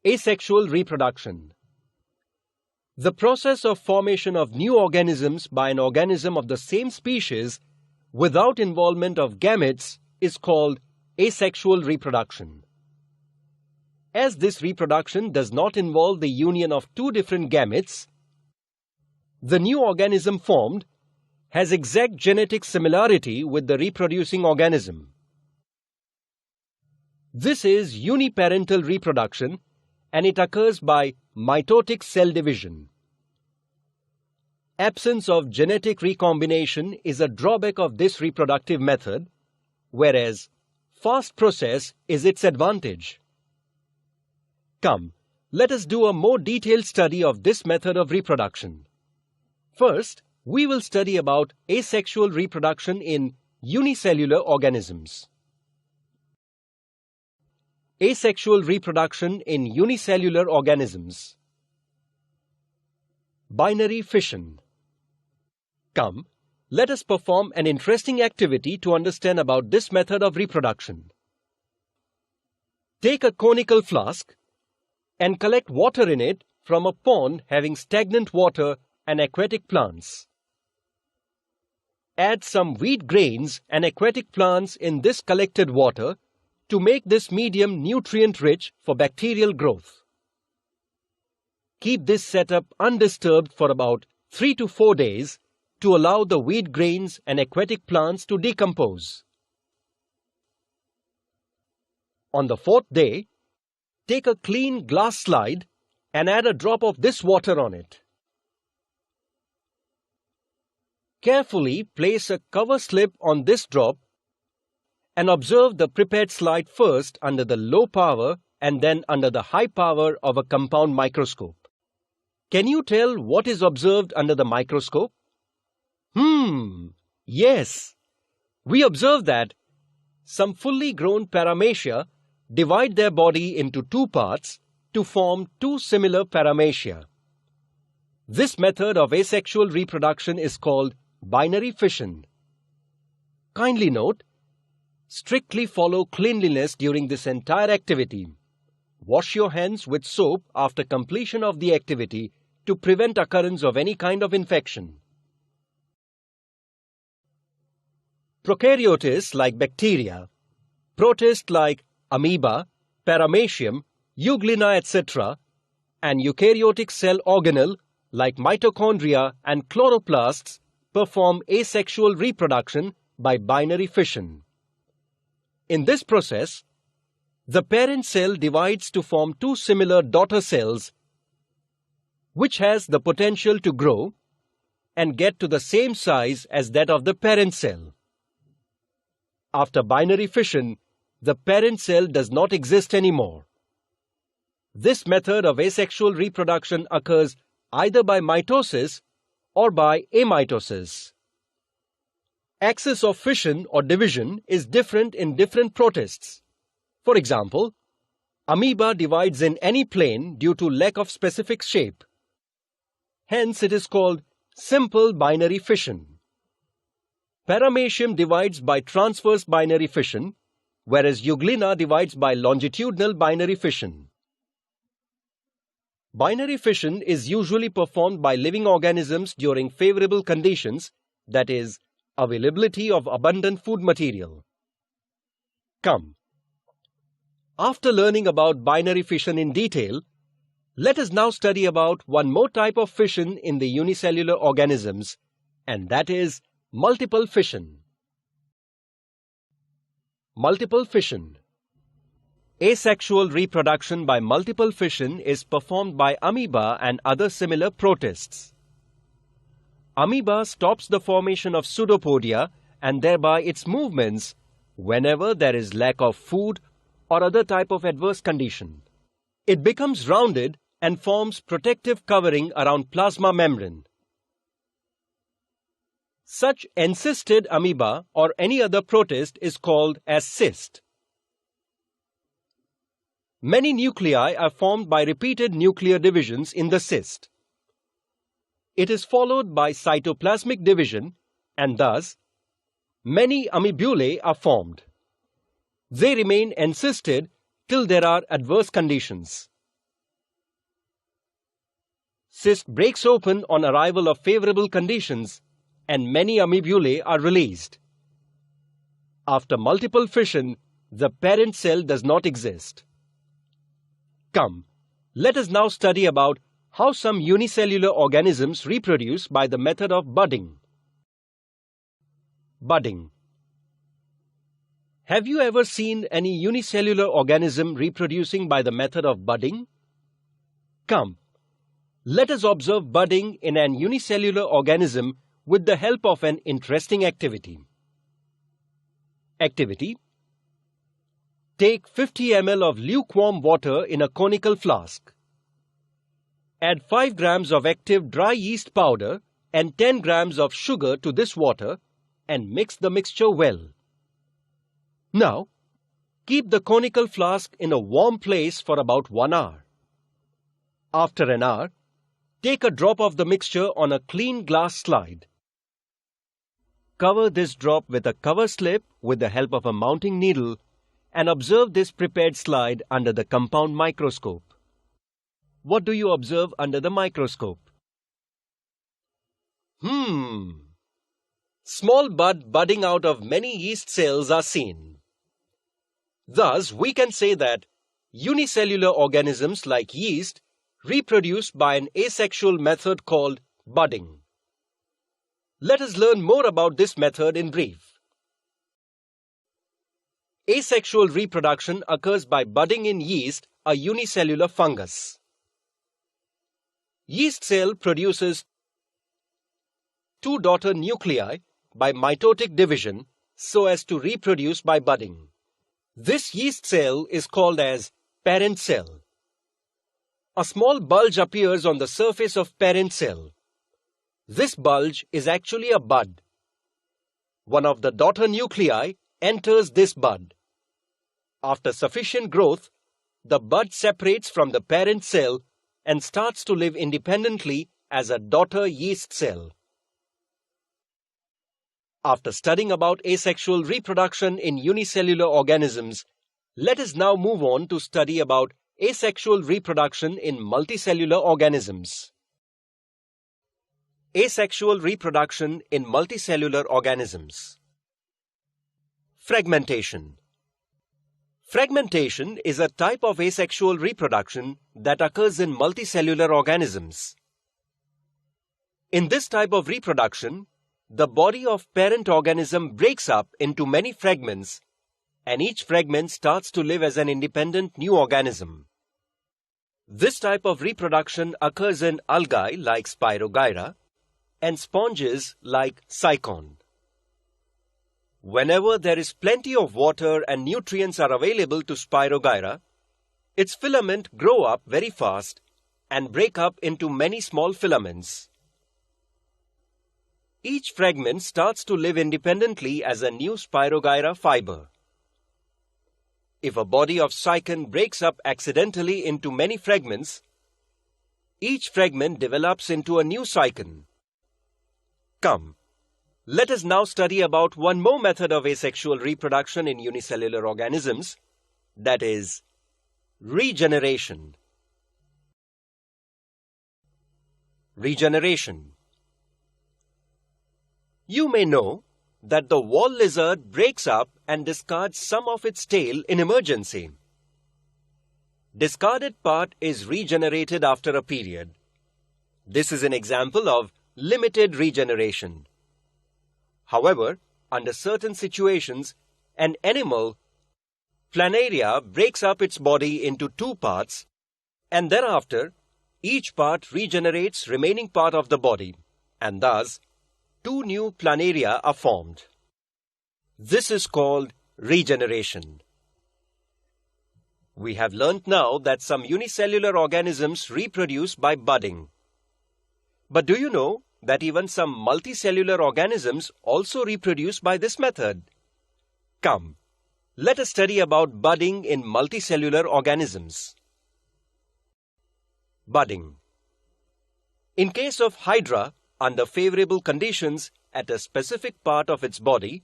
Asexual reproduction. The process of formation of new organisms by an organism of the same species without involvement of gametes is called asexual reproduction. As this reproduction does not involve the union of two different gametes, the new organism formed has exact genetic similarity with the reproducing organism. This is uniparental reproduction, and it occurs by mitotic cell division. Absence of genetic recombination is a drawback of this reproductive method, whereas fast process is its advantage. Come, let us do a more detailed study of this method of reproduction. First, we will study about asexual reproduction in unicellular organisms. Asexual reproduction in unicellular organisms. Binary fission. Come, let us perform an interesting activity to understand about this method of reproduction. Take a conical flask and collect water in it from a pond having stagnant water and aquatic plants. Add some wheat grains and aquatic plants in this collected water to make this medium nutrient-rich for bacterial growth. Keep this setup undisturbed for about 3 to 4 days to allow the wheat grains and aquatic plants to decompose. On the 4th day, take a clean glass slide and add a drop of this water on it. Carefully place a cover slip on this drop and observe the prepared slide first under the low power and then under the high power of a compound microscope. Can you tell what is observed under the microscope? Yes. We observe that some fully grown Paramecium divide their body into two parts to form two similar Paramecium. This method of asexual reproduction is called binary fission. Kindly note, strictly follow cleanliness during this entire activity. Wash your hands with soap after completion of the activity to prevent occurrence of any kind of infection. Prokaryotes like bacteria, protists like amoeba, paramecium, euglena, etc., and eukaryotic cell organelle like mitochondria and chloroplasts perform asexual reproduction by binary fission. In this process, the parent cell divides to form two similar daughter cells, which has the potential to grow and get to the same size as that of the parent cell. After binary fission, the parent cell does not exist anymore. This method of asexual reproduction occurs either by mitosis or by amitosis. Axis of fission or division is different in different protists. For example, amoeba divides in any plane due to lack of specific shape. Hence, it is called simple binary fission. Paramecium divides by transverse binary fission, whereas euglena divides by longitudinal binary fission. Binary fission is usually performed by living organisms during favorable conditions, that is, availability of abundant food material. Come. After learning about binary fission in detail, let us now study about one more type of fission in the unicellular organisms, and that is multiple fission. Multiple fission. Asexual reproduction by multiple fission is performed by amoeba and other similar protists. Amoeba stops the formation of pseudopodia and thereby its movements whenever there is lack of food or other type of adverse condition. It becomes rounded and forms protective covering around plasma membrane. Such encysted amoeba or any other protist is called as cyst. Many nuclei are formed by repeated nuclear divisions in the cyst. It is followed by cytoplasmic division, and thus many amoebulae are formed. They remain encysted till there are adverse conditions. Cyst breaks open on arrival of favorable conditions and many amoebulae are released. After multiple fission, the parent cell does not exist. Come, let us now study about how some unicellular organisms reproduce by the method of budding. Budding. Have you ever seen any unicellular organism reproducing by the method of budding? Come, let us observe budding in an unicellular organism with the help of an interesting activity. Activity: take 50 ml of lukewarm water in a conical flask. Add 5 grams of active dry yeast powder and 10 grams of sugar to this water and mix the mixture well. Now, keep the conical flask in a warm place for about 1 hour. After an hour, take a drop of the mixture on a clean glass slide. Cover this drop with a cover slip with the help of a mounting needle and observe this prepared slide under the compound microscope. What do you observe under the microscope? Small bud budding out of many yeast cells are seen. Thus, we can say that unicellular organisms like yeast reproduce by an asexual method called budding. Let us learn more about this method in brief. Asexual reproduction occurs by budding in yeast, a unicellular fungus. Yeast cell produces 2 daughter nuclei by mitotic division so as to reproduce by budding. This yeast cell is called as parent cell. A small bulge appears on the surface of parent cell. This bulge is actually a bud. One of the daughter nuclei enters this bud. After sufficient growth, the bud separates from the parent cell and starts to live independently as a daughter yeast cell. After studying about asexual reproduction in unicellular organisms, let us now move on to study about asexual reproduction in multicellular organisms. Asexual reproduction in multicellular organisms. Fragmentation. Fragmentation is a type of asexual reproduction that occurs in multicellular organisms. In this type of reproduction, the body of parent organism breaks up into many fragments, and each fragment starts to live as an independent new organism. This type of reproduction occurs in algae like Spirogyra and sponges like Cycon. Whenever there is plenty of water and nutrients are available to Spirogyra, its filament grow up very fast and break up into many small filaments. Each fragment starts to live independently as a new Spirogyra fiber. If a body of Cycon breaks up accidentally into many fragments, each fragment develops into a new Cycon. Come, let us now study about one more method of asexual reproduction in unicellular organisms, that is, regeneration. Regeneration. You may know that the wall lizard breaks up and discards some of its tail in emergency. Discarded part is regenerated after a period. This is an example of limited regeneration. However, under certain situations, an animal, Planaria, breaks up its body into 2 parts, and thereafter, each part regenerates remaining part of the body, and thus, 2 new planaria are formed. This is called regeneration. We have learnt now that some unicellular organisms reproduce by budding. But do you know that even some multicellular organisms also reproduce by this method? Come, let us study about budding in multicellular organisms. Budding. In case of Hydra, under favorable conditions at a specific part of its body,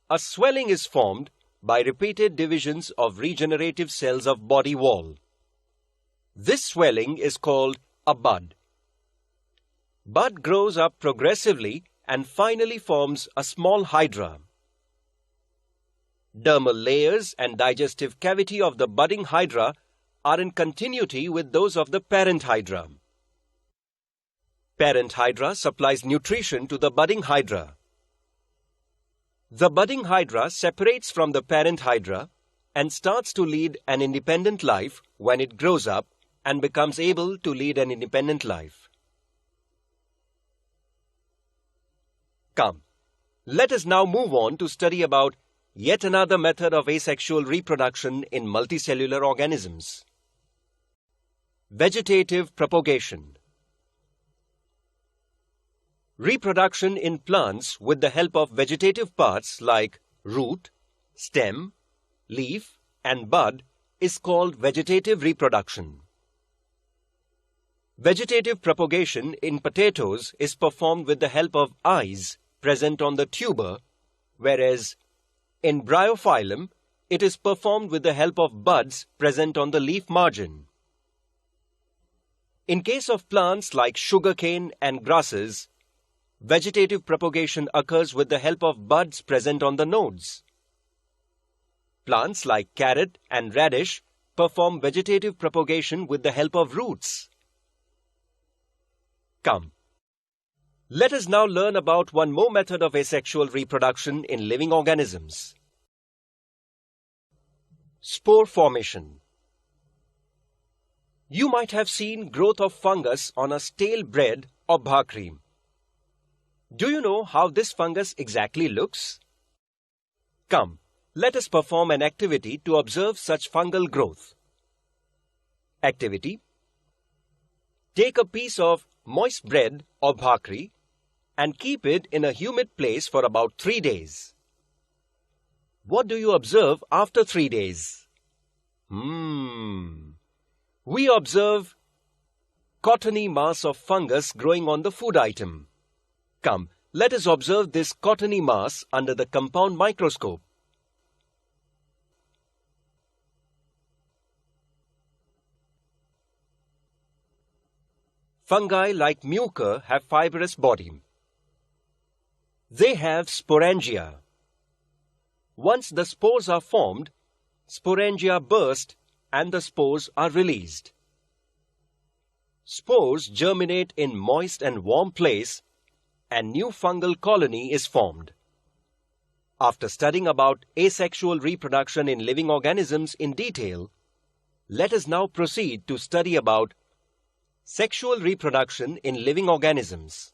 a swelling is formed by repeated divisions of regenerative cells of body wall. This swelling is called a bud. Bud grows up progressively and finally forms a small hydra. Dermal layers and digestive cavity of the budding hydra are in continuity with those of the parent hydra. Parent hydra supplies nutrition to the budding hydra. The budding hydra separates from the parent hydra and starts to lead an independent life when it grows up and becomes able to lead an independent life. Come, let us now move on to study about yet another method of asexual reproduction in multicellular organisms. Vegetative propagation. Reproduction in plants with the help of vegetative parts like root, stem, leaf, and bud is called vegetative reproduction. Vegetative propagation in potatoes is performed with the help of eyes present on the tuber, whereas in Bryophyllum, it is performed with the help of buds present on the leaf margin. In case of plants like sugarcane and grasses, vegetative propagation occurs with the help of buds present on the nodes. Plants like carrot and radish perform vegetative propagation with the help of roots. Come, let us now learn about one more method of asexual reproduction in living organisms. Spore formation. You might have seen growth of fungus on a stale bread or bhakri. Do you know how this fungus exactly looks? Come, let us perform an activity to observe such fungal growth. Activity: take a piece of moist bread or bhakri and keep it in a humid place for about 3 days. What do you observe after 3 days? We observe cottony mass of fungus growing on the food item. Come, let us observe this cottony mass under the compound microscope. Fungi like mucor have fibrous body. They have sporangia. Once the spores are formed, sporangia burst and the spores are released. Spores germinate in moist and warm place and new fungal colony is formed. After studying about asexual reproduction in living organisms in detail, let us now proceed to study about sexual reproduction in living organisms.